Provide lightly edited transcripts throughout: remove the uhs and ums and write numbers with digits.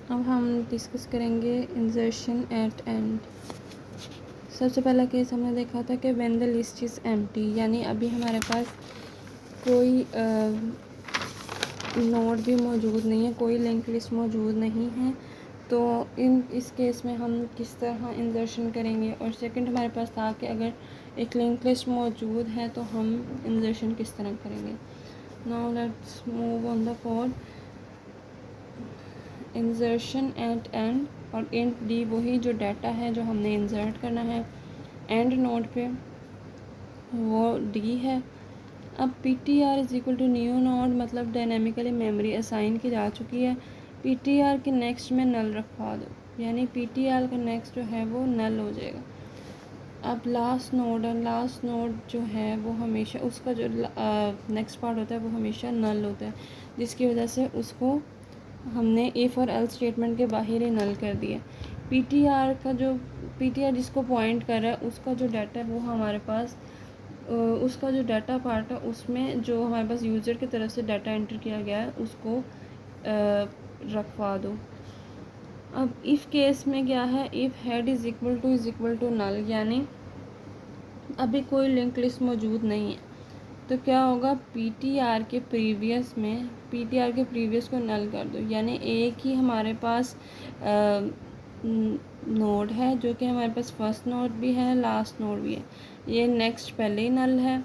अब हम डिस्कस करेंगे इंसर्शन एट एंड। सबसे पहला केस हमने देखा था कि when the list is empty, यानी अभी हमारे पास कोई नोड भी मौजूद नहीं है, कोई लिंक लिस्ट मौजूद नहीं है। तो इस केस में हम किस तरह इंसर्शन करेंगे। और सेकंड हमारे पास था कि अगर एक लिंक लिस्ट मौजूद है तो हम इंसर्शन किस तरह करेंगे। Now let's move on the code. Insertion at end, और इंट डी वही जो डाटा है जो हमने इंसर्ट करना है एंड नोड पे, वो डी है। अब P T R is equal to new node, मतलब डायनेमिकली मेमोरी असाइन की जा चुकी है। पी टी आर के नेक्स्ट में नल रखवा दो, यानी पी टी आर का नेक्स्ट जो है वो नल हो जाएगा। अब लास्ट नोड है, लास्ट नोड जो है वो हमेशा उसका जो नेक्स्ट पार्ट होता है वो हमेशा नल होता है, जिसकी वजह से उसको हमने इफ़ और एल्स स्टेटमेंट के बाहर ही नल कर दिया। पी टी आर का जो पी टी आर जिसको पॉइंट कर रहा है उसका जो डाटा है वो हमारे पास उसका जो डाटा पार्ट है उसमें जो हमारे पास यूज़र की तरफ से डाटा एंटर किया गया है उसको रखवा दो। अब इफ़ केस में क्या है, if head is equal to null, यानी अभी कोई लिंक लिस्ट मौजूद नहीं है, तो क्या होगा, पीटीआर के प्रीवियस को नल कर दो। यानी एक ही हमारे पास नोड है जो कि हमारे पास फर्स्ट नोड भी है, लास्ट नोड भी है। ये नेक्स्ट पहले ही नल है,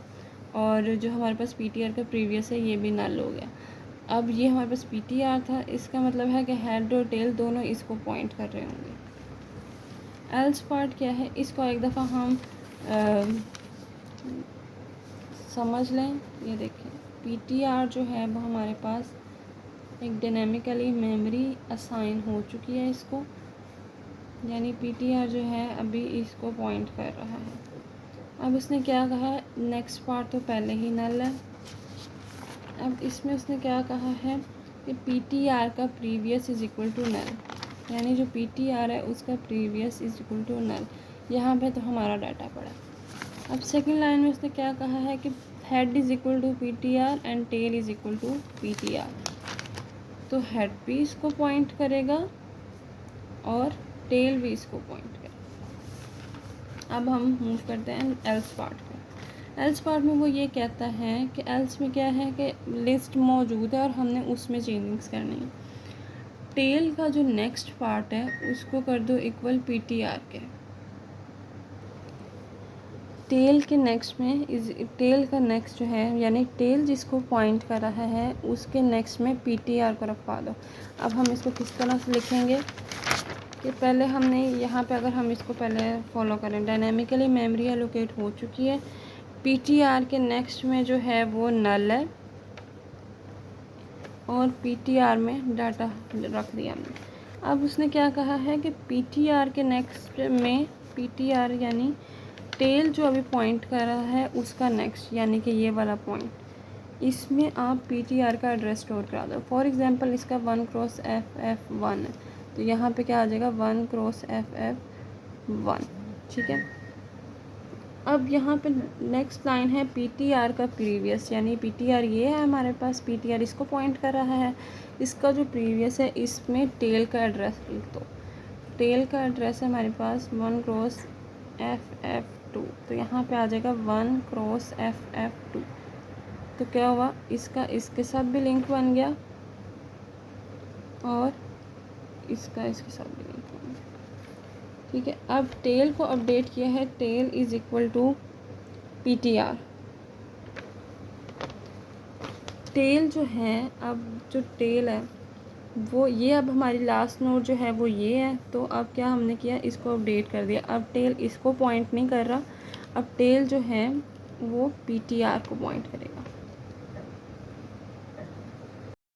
और जो हमारे पास पीटीआर का प्रीवियस है ये भी नल हो गया। अब ये हमारे पास पीटीआर था, इसका मतलब है कि हेड और टेल दोनों इसको पॉइंट कर रहे होंगे। एल्स पार्ट क्या है, इसको एक दफ़ा हम समझ लें। ये देखें, पीटीआर जो है वो हमारे पास एक डायनेमिकली मेमोरी असाइन हो चुकी है इसको, यानी पीटीआर जो है अभी इसको पॉइंट कर रहा है। अब उसने क्या कहा है, नेक्स्ट पार्ट तो पहले ही नल है। अब इसमें उसने क्या कहा है कि पीटीआर का previous is equal to null, यानी जो पीटीआर है उसका previous is equal to null. यहाँ पे तो हमारा डाटा पड़ा। अब सेकंड लाइन में उसने क्या कहा है कि head is equal to PTR and tail is equal to PTR, तो हेड भी इसको पॉइंट करेगा और टेल भी इसको पॉइंट करेगा। अब हम मूव करते हैं एल्स पार्ट पे। एल्स पार्ट में वो ये कहता है कि एल्स में क्या है कि लिस्ट मौजूद है और हमने उसमें चेंजिंग्स करनी है। टेल का जो नेक्स्ट पार्ट है उसको कर दो इक्वल पीटीआर के। टेल के नेक्स्ट में टेल का नेक्स्ट जो है, यानी टेल जिसको पॉइंट कर रहा है उसके नेक्स्ट में पीटीआर को रखवा दो। अब हम इसको किस तरह से लिखेंगे कि पहले हमने यहाँ पे, अगर हम इसको पहले फॉलो करें, डायनेमिकली मेमोरी एलोकेट हो चुकी है, पीटीआर के नेक्स्ट में जो है वो नल है और पीटीआर में डाटा रख दिया हमने। अब उसने क्या कहा है कि पीटीआर के नेक्स्ट में पीटीआर यानी टेल जो अभी पॉइंट कर रहा है उसका नेक्स्ट, यानी कि ये वाला पॉइंट, इसमें आप पीटीआर का एड्रेस स्टोर करा दो। फॉर एग्जांपल इसका 1x FF1 है, तो यहाँ पे क्या आ जाएगा 1x FF1, ठीक है। अब यहाँ पे नेक्स्ट लाइन है पीटीआर का प्रीवियस, यानी पीटीआर ये है हमारे पास, पीटीआर इसको पॉइंट कर रहा है, इसका जो प्रीवियस है इसमें टेल का एड्रेस लिख दो। टेल का एड्रेस है हमारे पास 1x FF2, तो यहाँ पे आ जाएगा 1x FF2। तो क्या हुआ, इसका इसके साथ भी लिंक बन गया और इसका इसके साथ भी लिंक बन गया, ठीक है। अब टेल को अपडेट किया है, tail is equal to PTR. Tail जो है, अब जो टेल है वो ये, अब हमारी लास्ट नोड जो है वो ये है, तो अब क्या हमने किया, इसको अपडेट कर दिया। अब टेल इसको पॉइंट नहीं कर रहा, अब टेल जो है वो पीटीआर को पॉइंट करेगा।